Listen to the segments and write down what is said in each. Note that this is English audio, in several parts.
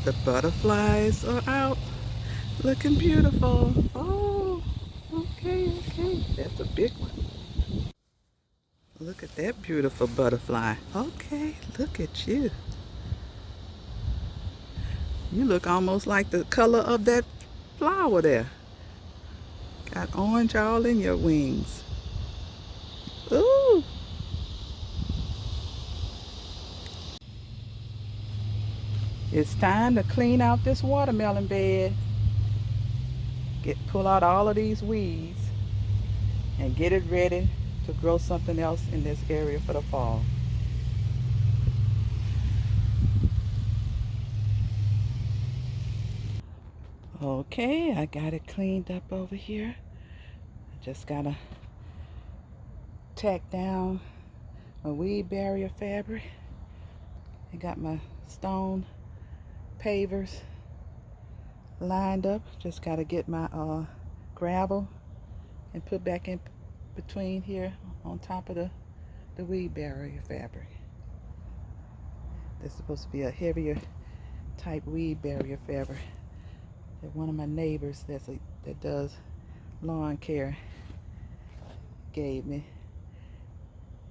The butterflies are out looking beautiful. Oh, okay, okay. That's a big one. Look at that beautiful butterfly. Okay, look at you. You look almost like the color of that flower there. Got orange all in your wings. Ooh. It's time to clean out this watermelon bed. Pull out all of these weeds and get it ready to grow something else in this area for the fall. Okay, I got it cleaned up over here. I just gotta tack down my weed barrier fabric. I got my stone pavers lined up. Just gotta get my gravel and put back in between here on top of the weed barrier fabric. This is supposed to be a heavier type weed barrier fabric that one of my neighbors that does lawn care gave me,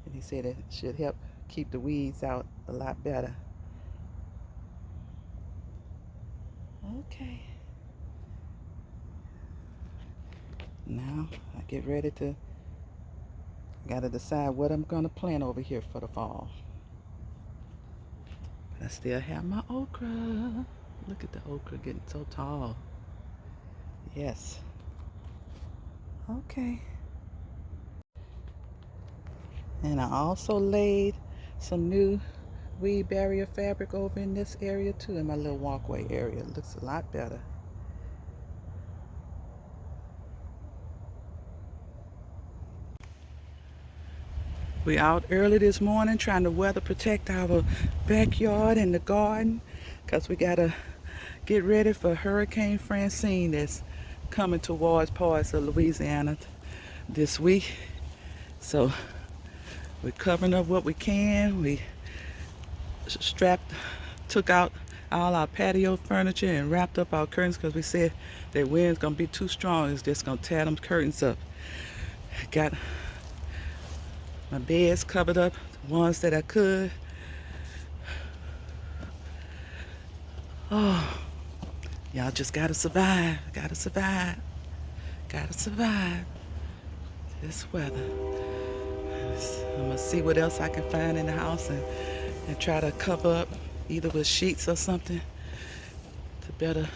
and he said it should help keep the weeds out a lot better. Okay, now I get ready to gotta decide what I'm gonna plant over here for the fall. But I still have my okra. Look at the okra getting so tall. Yes. Okay. And I also laid some new weed barrier fabric over in this area too, in my little walkway area. It looks a lot better. We out early this morning trying to weather protect our backyard and the garden, because we gotta get ready for Hurricane Francine that's coming towards parts of Louisiana this week. So we're covering up what we can. We took out all our patio furniture and wrapped up our curtains because we said that wind's gonna be too strong. It's just gonna tear them curtains up. Got my beds covered up, the ones that I could. Oh, y'all just gotta survive. Gotta survive. Gotta survive this weather. I'm gonna see what else I can find in the house and try to cover up either with sheets or something to better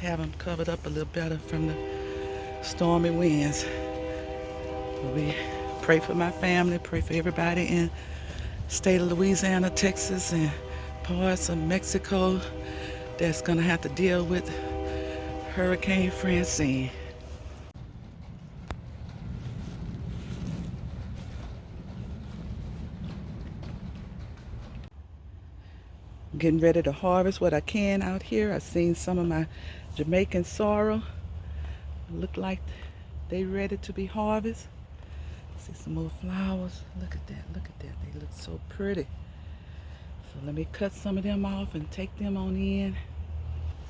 have them covered up a little better from the stormy winds. But we pray for my family, pray for everybody in state of Louisiana, Texas, and parts of Mexico that's gonna have to deal with Hurricane Francine. I'm getting ready to harvest what I can out here. I've seen some of my Jamaican sorrel. Look like they ready to be harvested. See some more flowers. Look at that, look at that. They look so pretty. So let me cut some of them off and take them on in.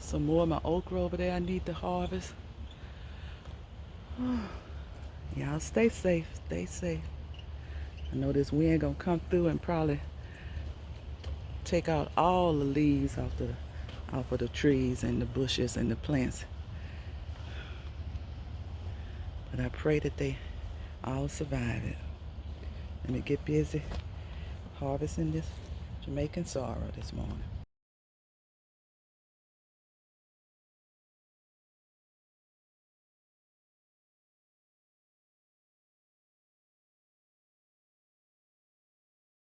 Some more of my okra over there I need to harvest. Y'all stay safe, stay safe. I know this wind gonna come through and probably take out all the leaves off of the trees and the bushes and the plants. But I pray that they all survive it. Let me get busy harvesting this Jamaican sorrel this morning.